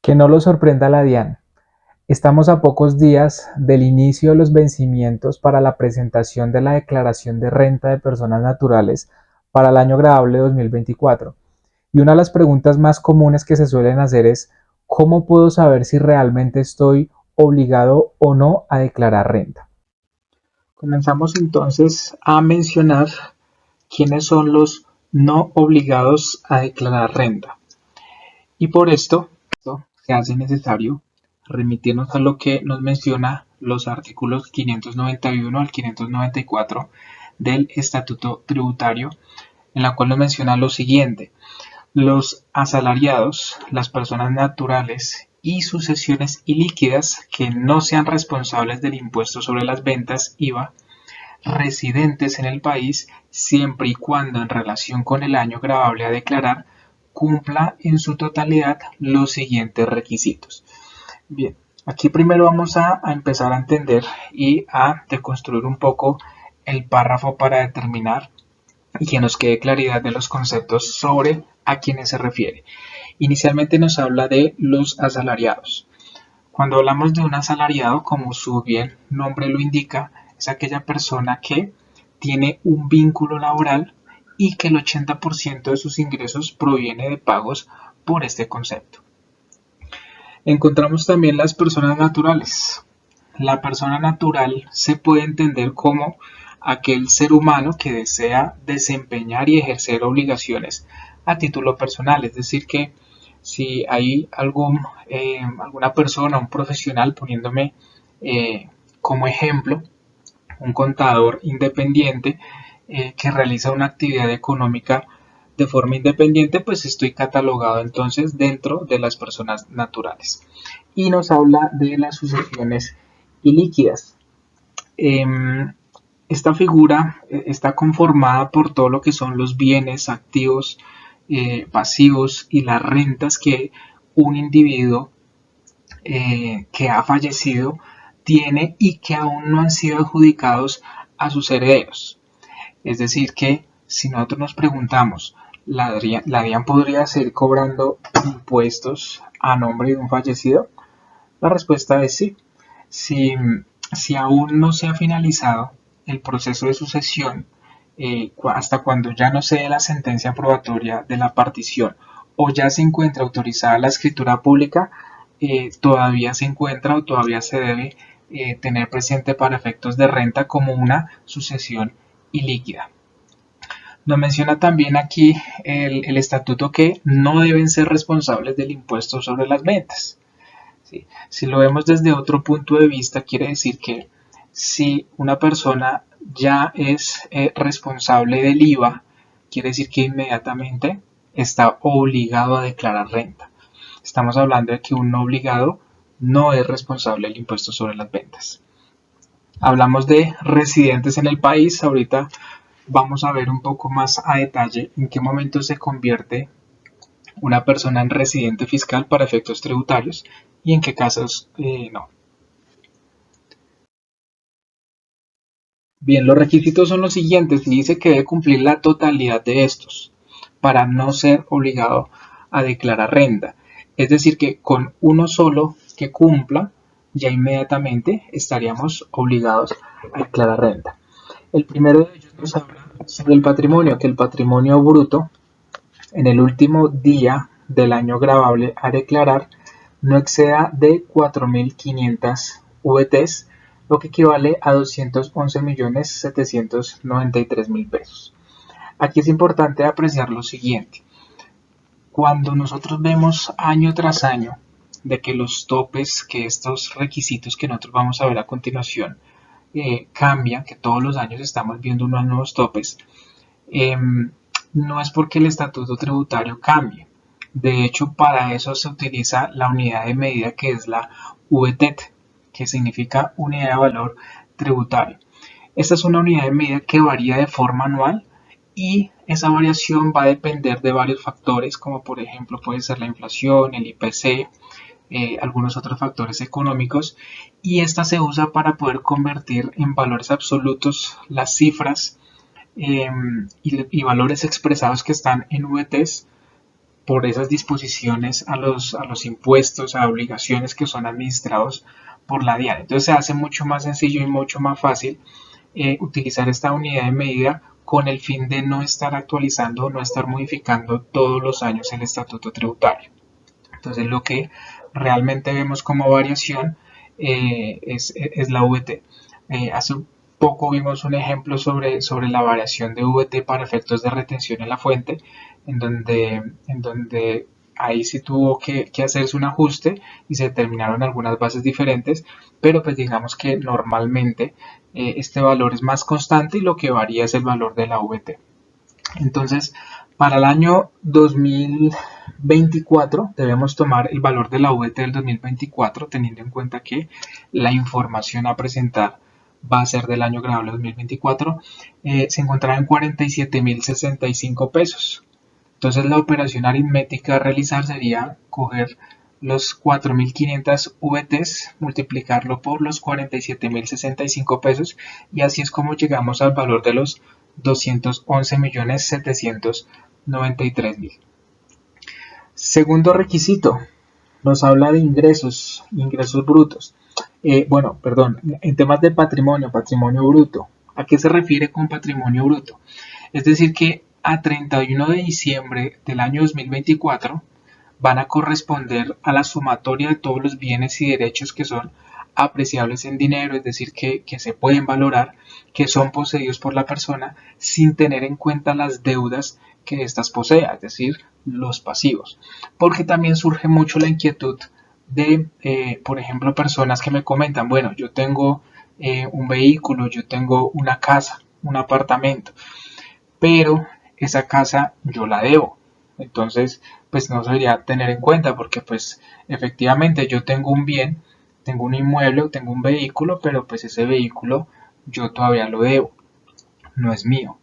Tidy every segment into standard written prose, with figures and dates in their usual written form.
Que no lo sorprenda la DIAN. Estamos a pocos días del inicio de los vencimientos para la presentación de la declaración de renta de personas naturales para el año grabable 2024. Y una de las preguntas más comunes que se suelen hacer es, ¿cómo puedo saber si realmente estoy obligado o no a declarar renta? Comenzamos entonces a mencionar quiénes son los no obligados a declarar renta. Y por esto se hace necesario remitirnos a lo que nos menciona los artículos 591 al 594 del Estatuto Tributario, en la cual nos menciona lo siguiente: los asalariados, las personas naturales y sucesiones ilíquidas que no sean responsables del impuesto sobre las ventas IVA, residentes en el país, siempre y cuando en relación con el año gravable a declarar cumpla en su totalidad los siguientes requisitos. Bien, aquí primero vamos a empezar a entender y a deconstruir un poco el párrafo para determinar y que nos quede claridad de los conceptos sobre a quiénes se refiere. Inicialmente nos habla de los asalariados. Cuando hablamos de un asalariado, como su bien nombre lo indica, es aquella persona que tiene un vínculo laboral y que el 80% de sus ingresos proviene de pagos por este concepto. Encontramos también las personas naturales. La persona natural se puede entender como aquel ser humano que desea desempeñar y ejercer obligaciones a título personal, es decir que si hay alguna persona, un profesional, poniéndome como ejemplo, un contador independiente que realiza una actividad económica de forma independiente, pues estoy catalogado entonces dentro de las personas naturales. Y nos habla de las sucesiones ilíquidas. Esta figura está conformada por todo lo que son los bienes, activos, pasivos y las rentas que un individuo que ha fallecido tiene y que aún no han sido adjudicados a sus herederos. Es decir que si nosotros nos preguntamos, ¿la DIAN podría seguir cobrando impuestos a nombre de un fallecido? La respuesta es sí. Si aún no se ha finalizado el proceso de sucesión, hasta cuando ya no se dé la sentencia aprobatoria de la partición o ya se encuentra autorizada la escritura pública, todavía se encuentra o todavía se debe tener presente para efectos de renta como una sucesión ilíquida. Nos menciona también aquí el estatuto que no deben ser responsables del impuesto sobre las ventas. ¿Sí? Si lo vemos desde otro punto de vista, quiere decir que si una persona ya es responsable del IVA, quiere decir que inmediatamente está obligado a declarar renta. Estamos hablando de que un no obligado no es responsable del impuesto sobre las ventas. Hablamos de residentes en el país. Ahorita vamos a ver un poco más a detalle en qué momento se convierte una persona en residente fiscal para efectos tributarios y en qué casos no. Bien, los requisitos son los siguientes y dice que debe cumplir la totalidad de estos para no ser obligado a declarar renta. Es decir, que con uno solo que cumpla, ya inmediatamente estaríamos obligados a declarar renta. El primero de ellos nos habla sobre el patrimonio, que el patrimonio bruto en el último día del año gravable a declarar no exceda de 4.500 VTs, lo que equivale a 211.793.000 pesos. Aquí es importante apreciar lo siguiente. Cuando nosotros vemos año tras año de que los topes, que estos requisitos que nosotros vamos a ver a continuación cambian, que todos los años estamos viendo unos nuevos topes, no es porque el estatuto tributario cambie. De hecho, para eso se utiliza la unidad de medida que es la VTET, que significa unidad de valor tributario. Esta es una unidad de medida que varía de forma anual y esa variación va a depender de varios factores, como por ejemplo puede ser la inflación, el IPC, algunos otros factores económicos, y esta se usa para poder convertir en valores absolutos las cifras y valores expresados que están en VTs por esas disposiciones a los impuestos, a obligaciones que son administrados por la DIAN. Entonces se hace mucho más sencillo y mucho más fácil utilizar esta unidad de medida con el fin de no estar actualizando, no estar modificando todos los años el estatuto tributario. Entonces lo que realmente vemos como variación es la VT. Hace poco vimos un ejemplo sobre la variación de VT para efectos de retención en la fuente, en donde ahí sí tuvo que hacerse un ajuste y se determinaron algunas bases diferentes, pero pues digamos que normalmente este valor es más constante y lo que varía es el valor de la VT. Entonces, para el año 2024 debemos tomar el valor de la VT del 2024 teniendo en cuenta que la información a presentar va a ser del año grabable 2024, se encontrará en 47.065 pesos. Entonces la operación aritmética a realizar sería coger los 4.500 VTs, multiplicarlo por los 47.065 pesos y así es como llegamos al valor de los 211.793.000. Segundo requisito, nos habla de ingresos brutos. En temas de patrimonio bruto. ¿A qué se refiere con patrimonio bruto? Es decir que a 31 de diciembre del año 2024 van a corresponder a la sumatoria de todos los bienes y derechos que son apreciables en dinero, es decir, que se pueden valorar, que son poseídos por la persona sin tener en cuenta las deudas que éstas posea, es decir, los pasivos. Porque también surge mucho la inquietud de, por ejemplo, personas que me comentan, bueno, yo tengo un vehículo, yo tengo una casa, un apartamento, pero esa casa yo la debo. Entonces, pues no se debería tener en cuenta porque pues efectivamente yo tengo un bien, tengo un inmueble, tengo un vehículo, pero pues ese vehículo yo todavía lo debo, no es mío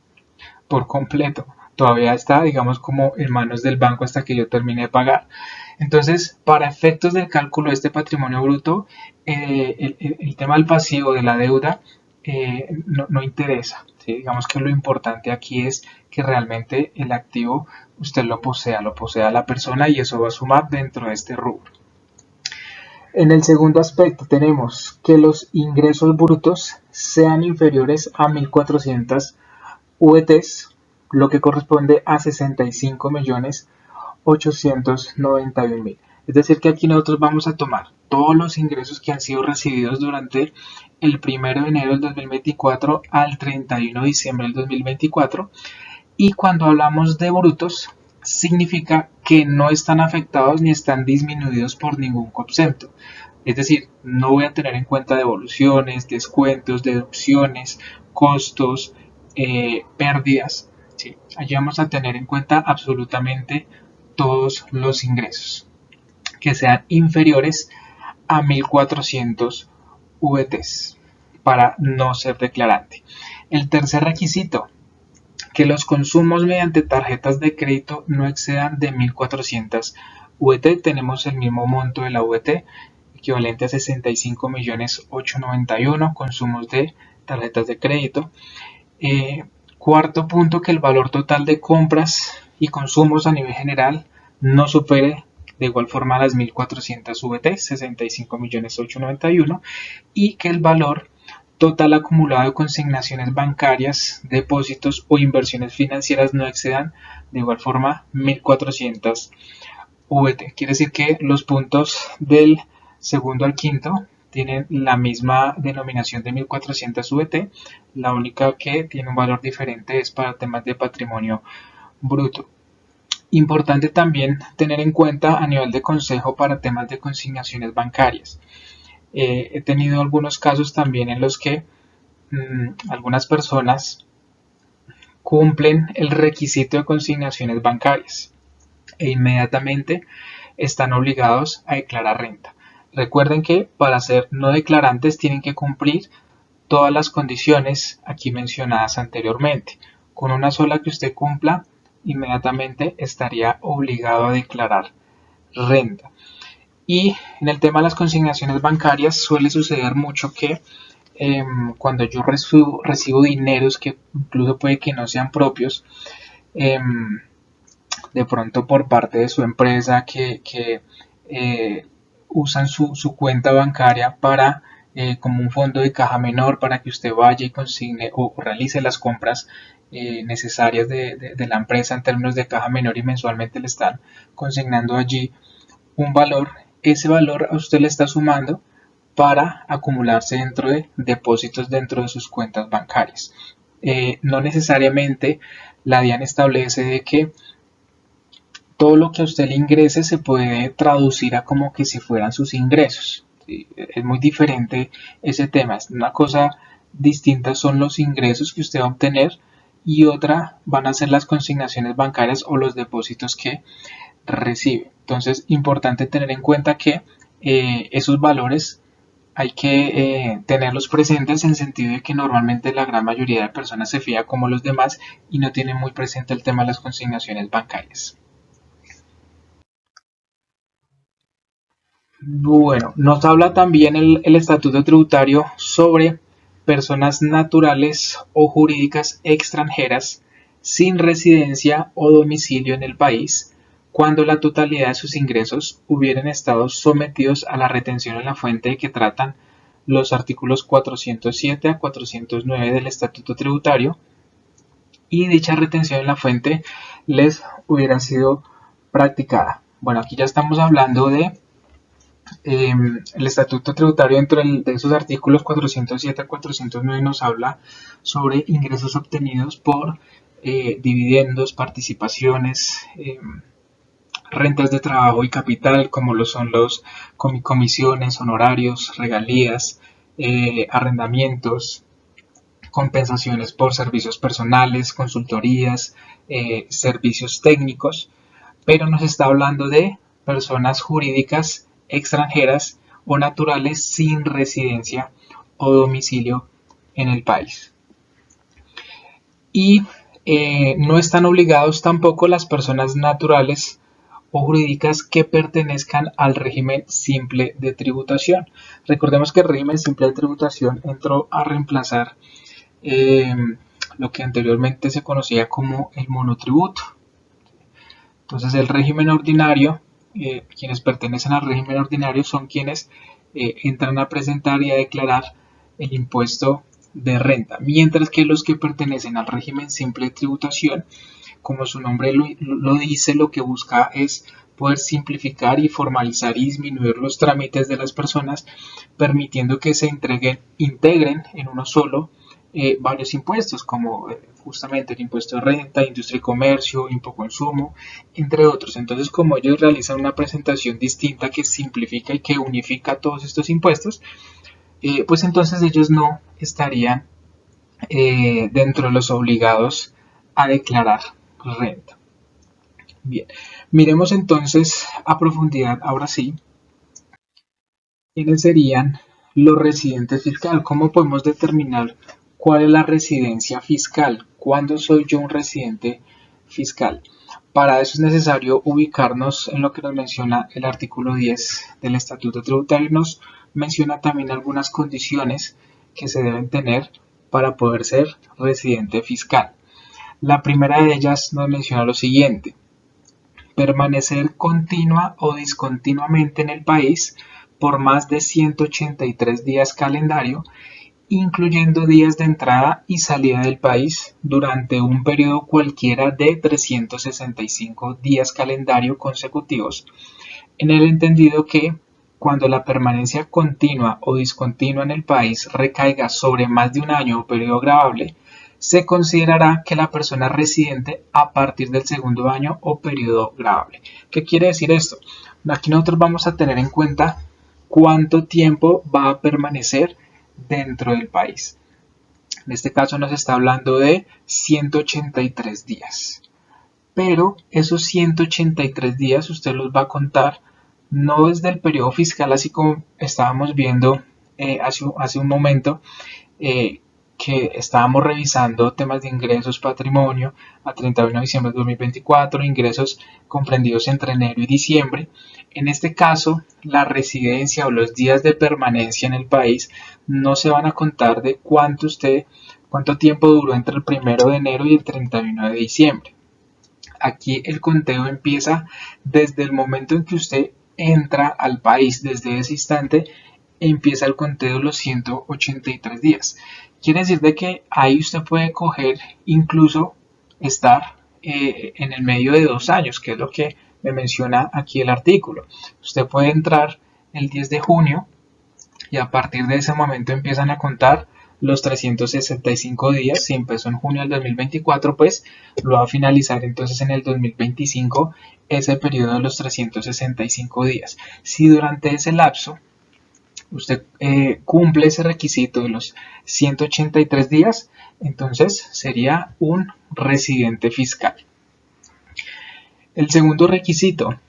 por completo. Todavía está, digamos, como en manos del banco hasta que yo termine de pagar. Entonces, para efectos del cálculo de este patrimonio bruto, el tema del pasivo de la deuda no interesa. ¿Sí? Digamos que lo importante aquí es que realmente el activo usted lo posea la persona y eso va a sumar dentro de este rubro. En el segundo aspecto tenemos que los ingresos brutos sean inferiores a 1.400 VTs, lo que corresponde a 65.891.000. Es decir que aquí nosotros vamos a tomar todos los ingresos que han sido recibidos durante el 1 de enero del 2024 al 31 de diciembre del 2024 y cuando hablamos de brutos significa que no están afectados ni están disminuidos por ningún concepto. Es decir, no voy a tener en cuenta devoluciones, descuentos, deducciones, costos, pérdidas. ¿Sí? Allí vamos a tener en cuenta absolutamente todos los ingresos que sean inferiores a 1.400 VTs para no ser declarante. El tercer requisito, que los consumos mediante tarjetas de crédito no excedan de 1.400 VT. Tenemos el mismo monto de la VT, equivalente a 65.891.000 consumos de tarjetas de crédito. Cuarto punto, que el valor total de compras y consumos a nivel general no supere de igual forma las 1.400 VT, 65.891.000, y que el valor total acumulado de consignaciones bancarias, depósitos o inversiones financieras no excedan de igual forma 1.400 VT. Quiere decir que los puntos del segundo al quinto tienen la misma denominación de 1.400 VT, la única que tiene un valor diferente es para temas de patrimonio bruto. Importante también tener en cuenta a nivel de consejo para temas de consignaciones bancarias. He tenido algunos casos también en los que algunas personas cumplen el requisito de consignaciones bancarias e inmediatamente están obligados a declarar renta. Recuerden que para ser no declarantes tienen que cumplir todas las condiciones aquí mencionadas anteriormente. Con una sola que usted cumpla, inmediatamente estaría obligado a declarar renta. Y en el tema de las consignaciones bancarias suele suceder mucho que cuando yo recibo dineros que incluso puede que no sean propios, de pronto por parte de su empresa que usan su cuenta bancaria para como un fondo de caja menor para que usted vaya y consigne o realice las compras necesarias de la empresa en términos de caja menor y mensualmente le están consignando allí un valor. Ese valor a usted le está sumando para acumularse dentro de depósitos dentro de sus cuentas bancarias. No necesariamente la DIAN establece de que todo lo que a usted le ingrese se puede traducir a como que si fueran sus ingresos. ¿Sí? Es muy diferente ese tema. Una cosa distinta son los ingresos que usted va a obtener y otra van a ser las consignaciones bancarias o los depósitos que recibe. Entonces, importante tener en cuenta que esos valores hay que tenerlos presentes en el sentido de que normalmente la gran mayoría de personas se fía como los demás y no tienen muy presente el tema de las consignaciones bancarias. Bueno, nos habla también el estatuto tributario sobre personas naturales o jurídicas extranjeras sin residencia o domicilio en el país cuando la totalidad de sus ingresos hubieran estado sometidos a la retención en la fuente de que tratan los artículos 407 a 409 del estatuto tributario y dicha retención en la fuente les hubiera sido practicada. Bueno, aquí ya estamos hablando de el estatuto tributario dentro de esos artículos 407 a 409 nos habla sobre ingresos obtenidos por dividendos, participaciones, rentas de trabajo y capital, como lo son los comisiones, honorarios, regalías, arrendamientos, compensaciones por servicios personales, consultorías, servicios técnicos, pero nos está hablando de personas jurídicas extranjeras o naturales sin residencia o domicilio en el país. Y no están obligados tampoco las personas naturales o jurídicas que pertenezcan al régimen simple de tributación. Recordemos que el régimen simple de tributación entró a reemplazar lo que anteriormente se conocía como el monotributo. Entonces el régimen ordinario, quienes pertenecen al régimen ordinario son quienes entran a presentar y a declarar el impuesto de renta, mientras que los que pertenecen al régimen simple de tributación, como su nombre lo dice, lo que busca es poder simplificar y formalizar y disminuir los trámites de las personas, permitiendo que se integren en uno solo varios impuestos, como justamente el impuesto de renta, industria y comercio, consumo, entre otros. Entonces, como ellos realizan una presentación distinta que simplifica y que unifica todos estos impuestos, pues entonces ellos no estarían dentro de los obligados a declarar renta. Bien, miremos entonces a profundidad, ahora sí, quiénes serían los residentes fiscales. ¿Cómo podemos determinar cuál es la residencia fiscal? ¿Cuándo soy yo un residente fiscal? Para eso es necesario ubicarnos en lo que nos menciona el artículo 10 del Estatuto Tributario. Nos menciona también algunas condiciones que se deben tener para poder ser residente fiscal. La primera de ellas nos menciona lo siguiente: permanecer continua o discontinuamente en el país por más de 183 días calendario, incluyendo días de entrada y salida del país durante un periodo cualquiera de 365 días calendario consecutivos, en el entendido que cuando la permanencia continua o discontinua en el país recaiga sobre más de un año o periodo gravable, se considerará que la persona es residente a partir del segundo año o periodo gravable. ¿Qué quiere decir esto? Aquí nosotros vamos a tener en cuenta cuánto tiempo va a permanecer dentro del país. En este caso nos está hablando de 183 días. Pero esos 183 días usted los va a contar no desde el periodo fiscal, así como estábamos viendo hace un momento, que estábamos revisando temas de ingresos, patrimonio a 31 de diciembre de 2024, ingresos comprendidos entre enero y diciembre. En este caso, la residencia o los días de permanencia en el país no se van a contar de cuánto tiempo duró entre el 1 de enero y el 31 de diciembre. Aquí el conteo empieza desde el momento en que usted entra al país. Desde ese instante empieza el conteo de los 183 días. Quiere decir de que ahí usted puede coger, incluso estar en el medio de 2 años, que es lo que me menciona aquí el artículo. Usted puede entrar el 10 de junio y a partir de ese momento empiezan a contar los 365 días. Si empezó en junio del 2024, pues lo va a finalizar entonces en el 2025 ese periodo de los 365 días. Si durante ese lapso usted cumple ese requisito de los 183 días, entonces sería un residente fiscal. El segundo requisito: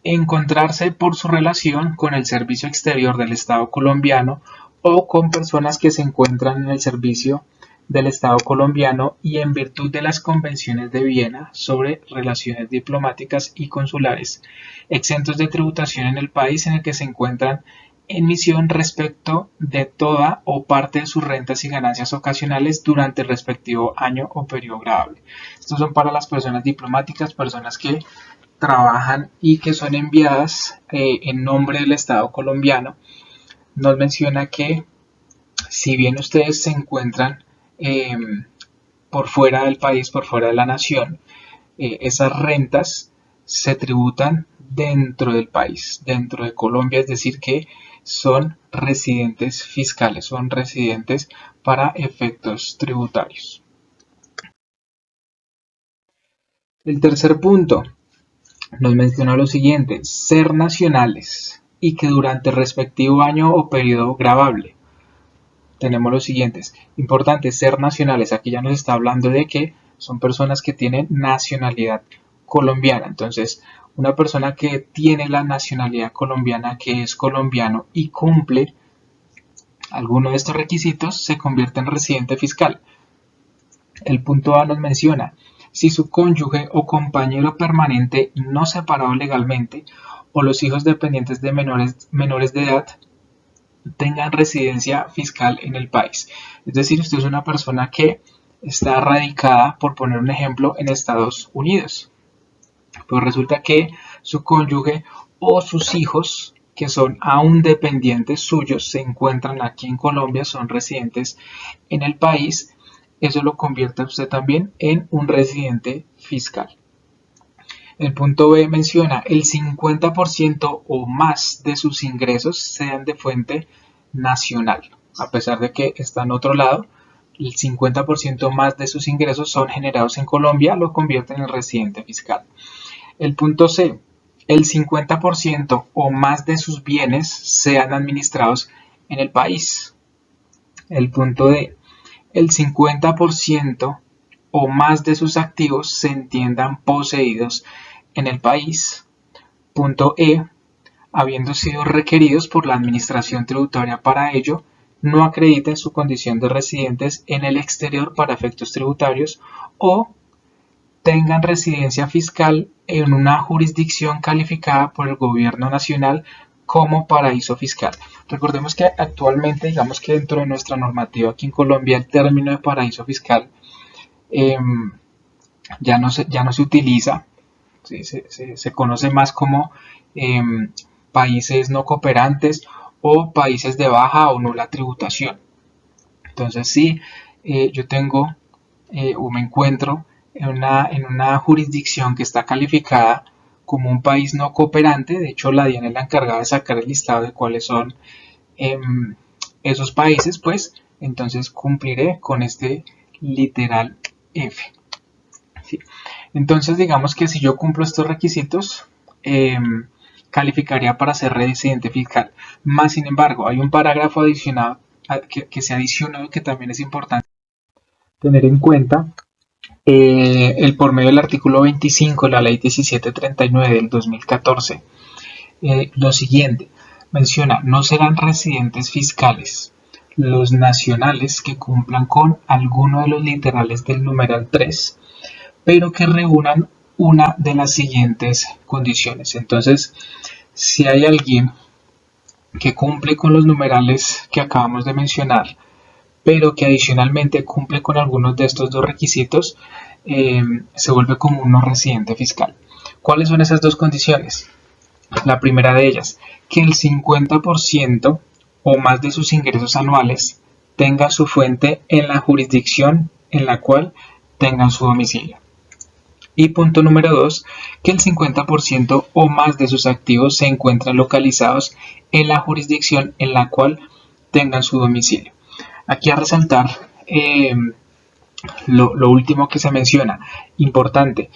encontrarse por su relación con el servicio exterior del Estado colombiano o con personas que se encuentran en el servicio del Estado colombiano y en virtud de las convenciones de Viena sobre relaciones diplomáticas y consulares, exentos de tributación en el país en el que se encuentran en misión respecto de toda o parte de sus rentas y ganancias ocasionales durante el respectivo año o periodo grabable. Estos son para las personas diplomáticas, personas que trabajan y que son enviadas en nombre del Estado colombiano. Nos menciona que si bien ustedes se encuentran por fuera del país, por fuera de la nación, esas rentas se tributan dentro del país, dentro de Colombia, es decir que son residentes fiscales, son residentes para efectos tributarios. El tercer punto nos menciona lo siguiente: ser nacionales y que durante el respectivo año o periodo grabable. Tenemos los siguientes: importante, ser nacionales. Aquí ya nos está hablando de que son personas que tienen nacionalidad colombiana. Entonces, una persona que tiene la nacionalidad colombiana, que es colombiano y cumple alguno de estos requisitos, se convierte en residente fiscal. El punto A nos menciona: si su cónyuge o compañero permanente no separado legalmente o los hijos dependientes de menores de edad tengan residencia fiscal en el país. Es decir, usted es una persona que está radicada, por poner un ejemplo, en Estados Unidos. Pues resulta que su cónyuge o sus hijos, que son aún dependientes suyos, se encuentran aquí en Colombia, son residentes en el país. Eso lo convierte a usted también en un residente fiscal. El punto B menciona: el 50% o más de sus ingresos sean de fuente nacional. A pesar de que está en otro lado, el 50% más de sus ingresos son generados en Colombia, lo convierte en el residente fiscal. El punto C: el 50% o más de sus bienes sean administrados en el país. El punto D: el 50% o más de sus activos se entiendan poseídos en el país. Punto E: habiendo sido requeridos por la administración tributaria para ello, no acrediten su condición de residentes en el exterior para efectos tributarios o tengan residencia fiscal en una jurisdicción calificada por el gobierno nacional como paraíso fiscal. Recordemos que actualmente, digamos que dentro de nuestra normativa aquí en Colombia, el término de paraíso fiscal ya no se utiliza. ¿Sí? Se conoce más como países no cooperantes o países de baja o nula tributación. Entonces, si yo tengo o me encuentro en una jurisdicción que está calificada como un país no cooperante, de hecho la DIAN es la encargada de sacar el listado de cuáles son esos países, pues entonces cumpliré con este literal F. ¿Sí? Entonces digamos que si yo cumplo estos requisitos, calificaría para ser residente fiscal. Más sin embargo, hay un parágrafo adicional que se adicionó, que también es importante tener en cuenta, por medio del artículo 25 de la ley 1739 del 2014. Lo siguiente menciona: no serán residentes fiscales los nacionales que cumplan con alguno de los literales del numeral 3, pero que reúnan una de las siguientes condiciones. Entonces, si hay alguien que cumple con los numerales que acabamos de mencionar, pero que adicionalmente cumple con algunos de estos dos requisitos, se vuelve como un no residente fiscal. ¿Cuáles son esas dos condiciones? La primera de ellas, que el 50% o más de sus ingresos anuales tenga su fuente en la jurisdicción en la cual tengan su domicilio. Y punto número 2, que el 50% o más de sus activos se encuentran localizados en la jurisdicción en la cual tengan su domicilio. Aquí a resaltar lo último que se menciona, importante,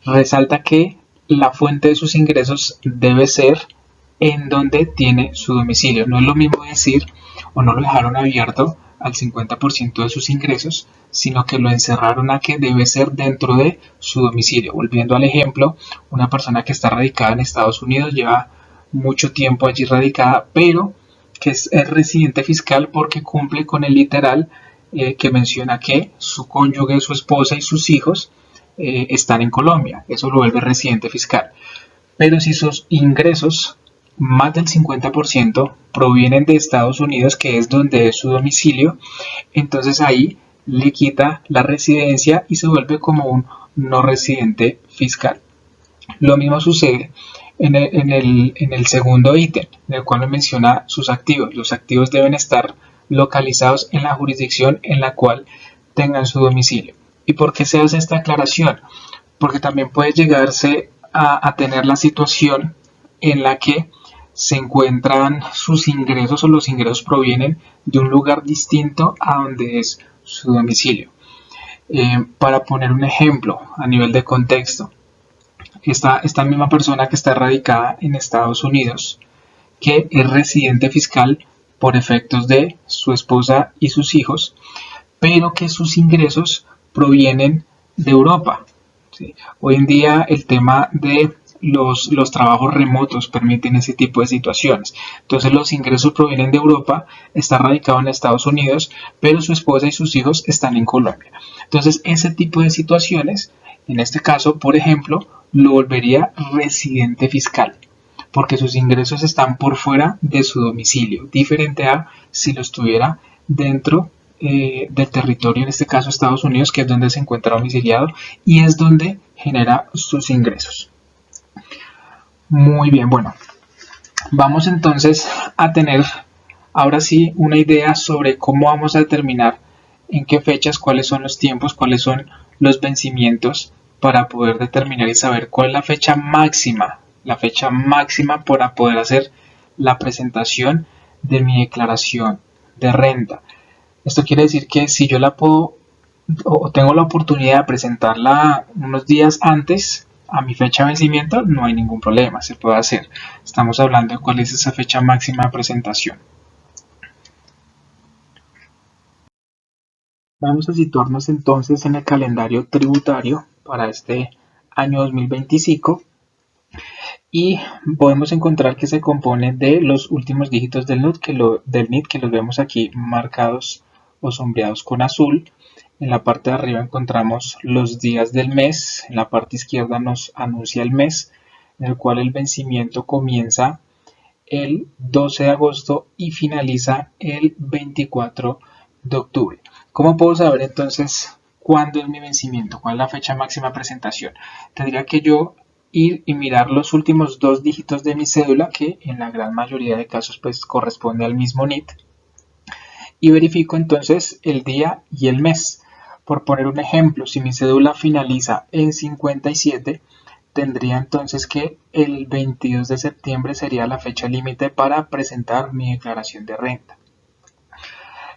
resalta que la fuente de sus ingresos debe ser en donde tiene su domicilio. No es lo mismo decir, o no lo dejaron abierto al 50% de sus ingresos, sino que lo encerraron a que debe ser dentro de su domicilio. Volviendo al ejemplo, una persona que está radicada en Estados Unidos lleva mucho tiempo allí radicada, pero que es residente fiscal porque cumple con el literal que menciona que su cónyuge, su esposa y sus hijos están en Colombia. Eso lo vuelve residente fiscal. Pero si sus ingresos, más del 50%, provienen de Estados Unidos, que es donde es su domicilio, entonces ahí le quita la residencia y se vuelve como un no residente fiscal. Lo mismo sucede en el segundo ítem, en el cual me menciona sus activos. Los activos deben estar localizados en la jurisdicción en la cual tengan su domicilio. ¿Y por qué se hace esta aclaración? Porque también puede llegarse a tener la situación en la que se encuentran sus ingresos o los ingresos provienen de un lugar distinto a donde es su domicilio. Para poner un ejemplo a nivel de contexto, esta misma persona que está radicada en Estados Unidos, que es residente fiscal por efectos de su esposa y sus hijos, pero que sus ingresos provienen de Europa. ¿Sí? Hoy en día el tema de los trabajos remotos permiten ese tipo de situaciones. Entonces los ingresos provienen de Europa, está radicado en Estados Unidos, pero su esposa y sus hijos están en Colombia. Entonces ese tipo de situaciones, en este caso, por ejemplo, lo volvería residente fiscal, porque sus ingresos están por fuera de su domicilio, diferente a si lo estuviera dentro del territorio, en este caso Estados Unidos, que es donde se encuentra domiciliado y es donde genera sus ingresos. Muy bien, bueno, vamos entonces a tener ahora sí una idea sobre cómo vamos a determinar en qué fechas, cuáles son los tiempos, cuáles son los vencimientos para poder determinar y saber cuál es la fecha máxima para poder hacer la presentación de mi declaración de renta. Esto quiere decir que si yo la puedo o tengo la oportunidad de presentarla unos días antes a mi fecha de vencimiento, no hay ningún problema, se puede hacer. Estamos hablando de cuál es esa fecha máxima de presentación. Vamos a situarnos entonces en el calendario tributario para este año 2025 y podemos encontrar que se compone de los últimos dígitos del NIT que los vemos aquí marcados o sombreados con azul. En la parte de arriba encontramos los días del mes, en la parte izquierda nos anuncia el mes, en el cual el vencimiento comienza el 12 de agosto y finaliza el 24 de octubre. ¿Cómo puedo saber entonces cuándo es mi vencimiento? ¿Cuál es la fecha máxima de presentación? Tendría que yo ir y mirar los últimos dos dígitos de mi cédula, que en la gran mayoría de casos pues corresponde al mismo NIT, y verifico entonces el día y el mes. Por poner un ejemplo, si mi cédula finaliza en 57, tendría entonces que el 22 de septiembre sería la fecha límite para presentar mi declaración de renta.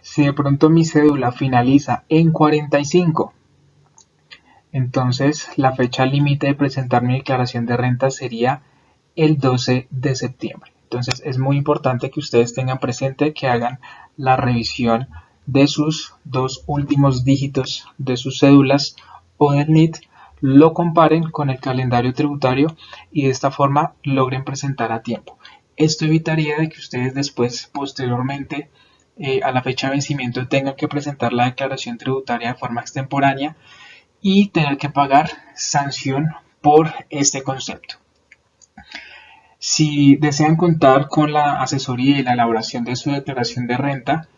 Si de pronto mi cédula finaliza en 45, entonces la fecha límite de presentar mi declaración de renta sería el 12 de septiembre. Entonces es muy importante que ustedes tengan presente que hagan la revisión de sus dos últimos dígitos de sus cédulas o del NIT, lo comparen con el calendario tributario y de esta forma logren presentar a tiempo. Esto evitaría de que ustedes después, posteriormente, a la fecha de vencimiento tengan que presentar la declaración tributaria de forma extemporánea y tener que pagar sanción por este concepto. Si desean contar con la asesoría y la elaboración de su declaración de renta,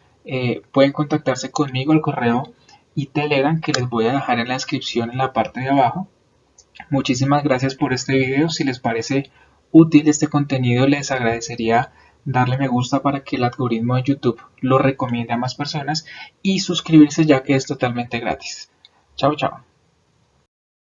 pueden contactarse conmigo al correo y Telegram, que les voy a dejar en la descripción en la parte de abajo. Muchísimas gracias por este video. Si les parece útil este contenido, les agradecería darle me gusta para que el algoritmo de YouTube lo recomiende a más personas y suscribirse, ya que es totalmente gratis. Chao, chao.